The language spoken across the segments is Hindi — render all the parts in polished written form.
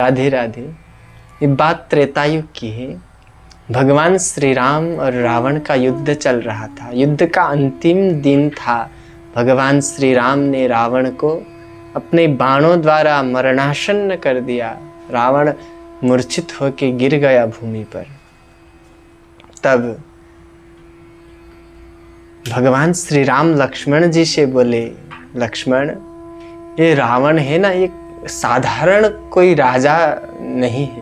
राधे राधे। ये बात त्रेता युग की है। भगवान श्री राम और रावण का युद्ध चल रहा था। युद्ध का अंतिम दिन था। भगवान श्री राम ने रावण को अपने बाणों द्वारा मरणासन्न कर दिया। रावण मूर्छित होकर गिर गया भूमि पर। तब भगवान श्री राम लक्ष्मण जी से बोले, लक्ष्मण, ये रावण है ना, ये साधारण कोई राजा नहीं है,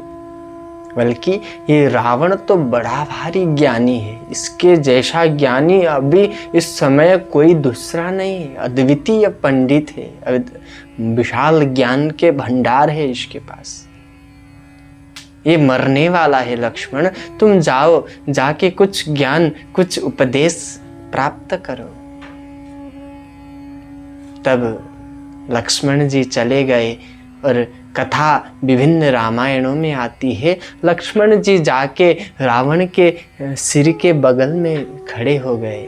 बल्कि ये रावण तो बड़ा भारी ज्ञानी है। इसके जैसा ज्ञानी अभी इस समय कोई दूसरा नहीं है। अद्वितीय पंडित है, विशाल ज्ञान के भंडार है इसके पास। ये मरने वाला है लक्ष्मण, तुम जाओ, जाके कुछ ज्ञान, कुछ उपदेश प्राप्त करो। तब लक्ष्मण जी चले गए और कथा विभिन्न रामायणों में आती है। लक्ष्मण जी जाके रावण के सिर के बगल में खड़े हो गए।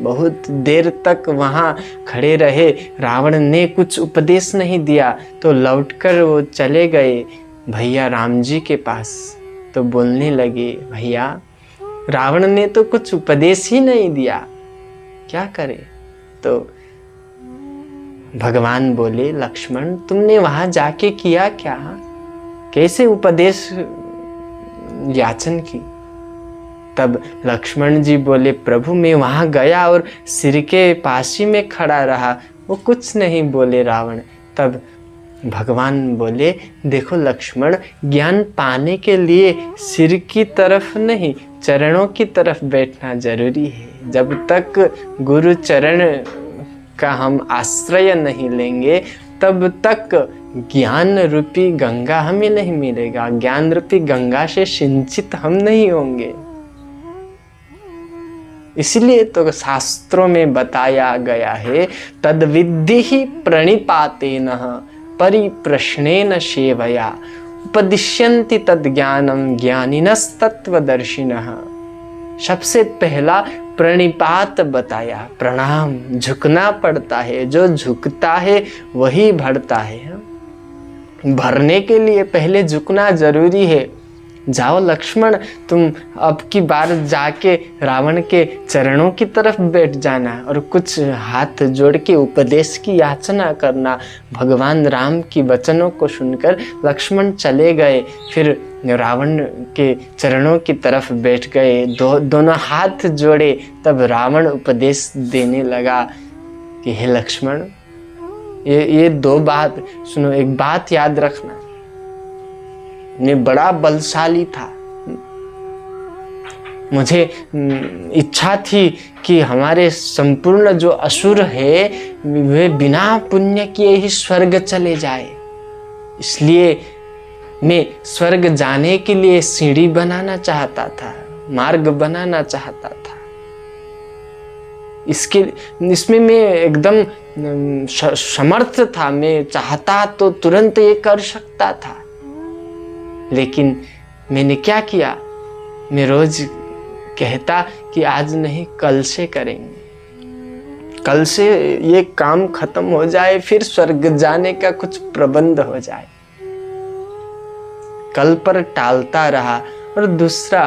बहुत देर तक वहाँ खड़े रहे। रावण ने कुछ उपदेश नहीं दिया तो लौटकर वो चले गए भैया राम जी के पास। तो बोलने लगे, भैया रावण ने तो कुछ उपदेश ही नहीं दिया, क्या करे। तो भगवान बोले, लक्ष्मण तुमने वहां जाके किया क्या, कैसे उपदेश याचन की। तब लक्ष्मण जी बोले, प्रभु मैं वहां गया और सिर के पास ही में खड़ा रहा, वो कुछ नहीं बोले रावण। तब भगवान बोले, देखो लक्ष्मण, ज्ञान पाने के लिए सिर की तरफ नहीं, चरणों की तरफ बैठना जरूरी है। जब तक गुरु चरण का हम आश्रय नहीं लेंगे तब तक ज्ञान रूपी गंगा हमें नहीं मिलेगा। ज्ञान रूपी गंगा से सिंचित हम नहीं होंगे। इसलिए तो शास्त्रों में बताया गया है, तद विद्धि ही प्रणिपातेन परिप्रश्नेन सेवया उपदिश्यन्ति तद ज्ञानम ज्ञानिनस्तत्वदर्शिनः। सबसे पहला प्रणिपात बताया, प्रणाम, झुकना पड़ता है। जो झुकता है वही भरता है। भरने के लिए पहले झुकना जरूरी है। जाओ लक्ष्मण, तुम अब की बार जाके रावण के चरणों की तरफ बैठ जाना और कुछ हाथ जोड़ के उपदेश की याचना करना। भगवान राम की वचनों को सुनकर लक्ष्मण चले गए। फिर रावण के चरणों की तरफ बैठ गए, दोनों हाथ जोड़े। तब रावण उपदेश देने लगा कि हे लक्ष्मण, ये दो बात सुनो। एक बात याद रखना, मैं बड़ा बलशाली था। मुझे इच्छा थी कि हमारे संपूर्ण जो असुर है वे बिना पुण्य किए ही स्वर्ग चले जाए। इसलिए मैं स्वर्ग जाने के लिए सीढ़ी बनाना चाहता था, मार्ग बनाना चाहता था। इसमें मैं एकदम समर्थ था। मैं चाहता तो तुरंत ये कर सकता था, लेकिन मैंने क्या किया, मैं रोज कहता कि आज नहीं कल से करेंगे, कल से ये काम खत्म हो जाए, फिर स्वर्ग जाने का कुछ प्रबंध हो जाए। कल पर टालता रहा। और दूसरा,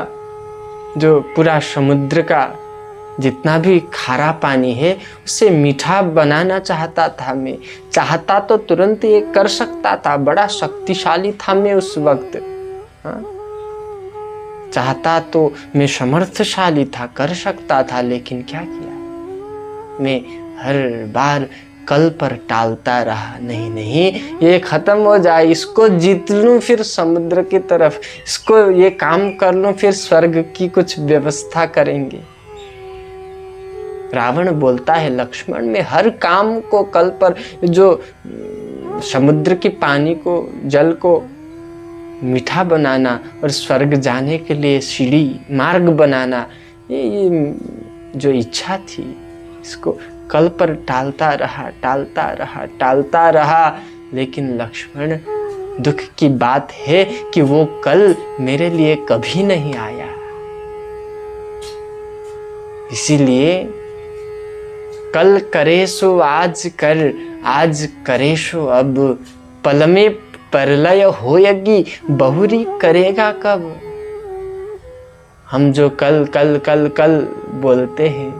जो पूरा समुद्र का जितना भी खारा पानी है उसे मीठा बनाना चाहता था। मैं चाहता तो तुरंत ये कर सकता था, बड़ा शक्तिशाली था मैं उस वक्त। हाँ? चाहता तो मैं समर्थशाली था, कर सकता था, लेकिन क्या किया, मैं हर बार कल पर टालता रहा। नहीं, ये खत्म हो जाए, इसको जीत लूं, फिर समुद्र की तरफ, इसको ये काम कर लूं, फिर स्वर्ग की कुछ व्यवस्था करेंगे। रावण बोलता है, लक्ष्मण मैं हर काम को कल पर, जो समुद्र के पानी को, जल को मीठा बनाना और स्वर्ग जाने के लिए सीढ़ी, मार्ग बनाना, ये जो इच्छा थी, इसको कल पर टालता रहा। लेकिन लक्ष्मण, दुख की बात है कि वो कल मेरे लिए कभी नहीं आया। इसीलिए कल करे सो आज कर, आज करे सो अब, पल में प्रलय होयगी बहुरी करेगा कब। हम जो कल कल कल कल बोलते हैं,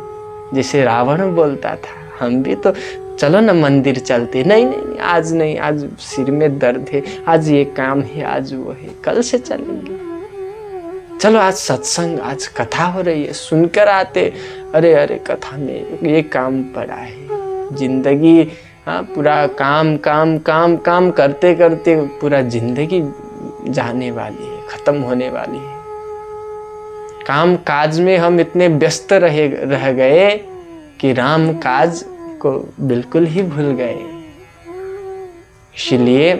जैसे रावण बोलता था, हम भी तो चलो ना मंदिर चलते, नहीं नहीं आज नहीं, आज सिर में दर्द है, आज ये काम है, आज वो है, कल से चलेंगे। चलो आज सत्संग, आज कथा हो रही है, सुनकर आते, अरे अरे कथा में ये काम पड़ा है। जिंदगी पूरा काम काम काम काम करते करते पूरा जिंदगी जाने वाली है, खत्म होने वाली है। काम काज में हम इतने व्यस्त रह गए कि राम काज को बिल्कुल ही भूल गए। इसलिए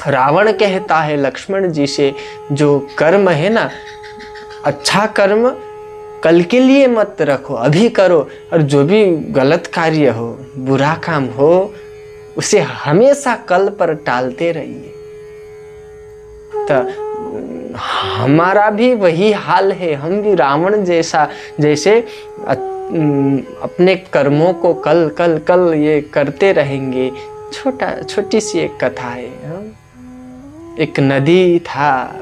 रावण कहता है लक्ष्मण जी से, जो कर्म है ना, अच्छा कर्म कल के लिए मत रखो, अभी करो, और जो भी गलत कार्य हो, बुरा काम हो, उसे हमेशा कल पर टालते रहिए। तो हमारा भी वही हाल है, हम भी रावण जैसे अपने कर्मों को कल कल कल ये करते रहेंगे। छोटी सी एक कथा है। एक नदी था,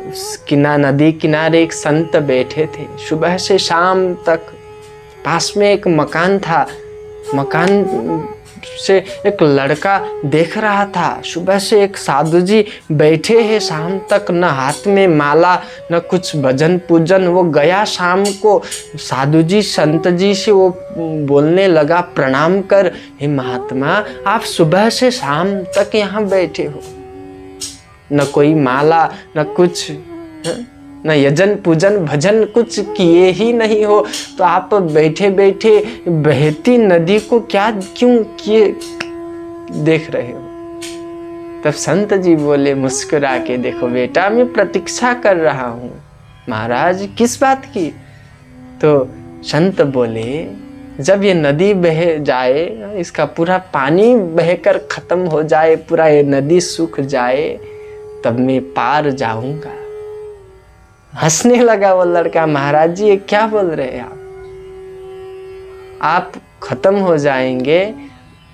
नदी किनारे एक संत बैठे थे। सुबह से शाम तक पास में एक मकान था, मकान से एक लड़का देख रहा था। सुबह से एक साधु जी बैठे हैं, शाम तक न हाथ में माला न कुछ भजन पूजन। वो गया शाम को, साधु जी संत जी से वो बोलने लगा, प्रणाम कर, हे महात्मा आप सुबह से शाम तक यहाँ बैठे हो, न कोई माला न कुछ, न यजन पूजन भजन कुछ किए ही नहीं हो, तो आप बैठे बैठे बहती नदी को क्यों किए देख रहे हो। तब संत जी बोले मुस्कुरा के, देखो बेटा मैं प्रतीक्षा कर रहा हूँ। महाराज किस बात की? तो संत बोले, जब ये नदी बह जाए, इसका पूरा पानी बहकर खत्म हो जाए, पूरा ये नदी सूख जाए, तब मैं पार जाऊंगा। हंसने लगा वो लड़का, महाराज जी ये क्या बोल रहे हैं आप खत्म हो जाएंगे,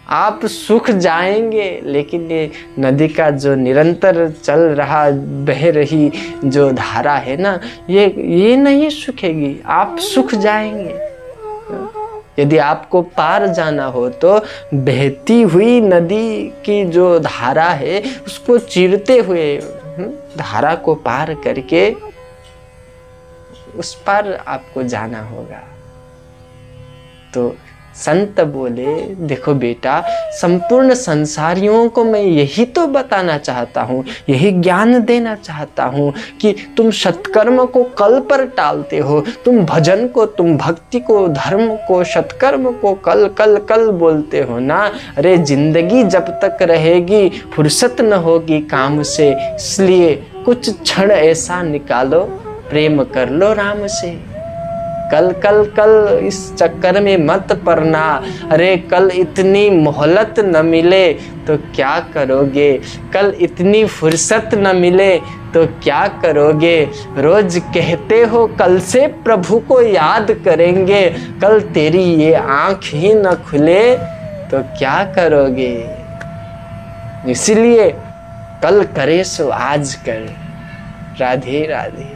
आप सूख जाएंगे, लेकिन ये नदी का जो निरंतर चल रहा बह रही जो धारा है ना, ये नहीं सूखेगी, आप सूख जाएंगे। यदि आपको पार जाना हो तो बहती हुई नदी की जो धारा है उसको चीरते हुए धारा को पार करके उस पर आपको जाना होगा। तो संत बोले, देखो बेटा, संपूर्ण संसारियों को मैं यही तो बताना चाहता हूँ, यही ज्ञान देना चाहता हूँ कि तुम सत्कर्म को कल पर टालते हो, तुम भजन को, तुम भक्ति को, धर्म को, सत्कर्म को कल कल कल बोलते हो ना। अरे जिंदगी जब तक रहेगी फुर्सत न होगी काम से, इसलिए कुछ क्षण ऐसा निकालो, प्रेम कर लो राम से। कल कल कल इस चक्कर में मत पड़ना। अरे कल इतनी मोहलत न मिले तो क्या करोगे, कल इतनी फुर्सत न मिले तो क्या करोगे। रोज कहते हो कल से प्रभु को याद करेंगे, कल तेरी ये आँख ही न खुले तो क्या करोगे। इसलिए कल करे सो आज कर। राधे राधे।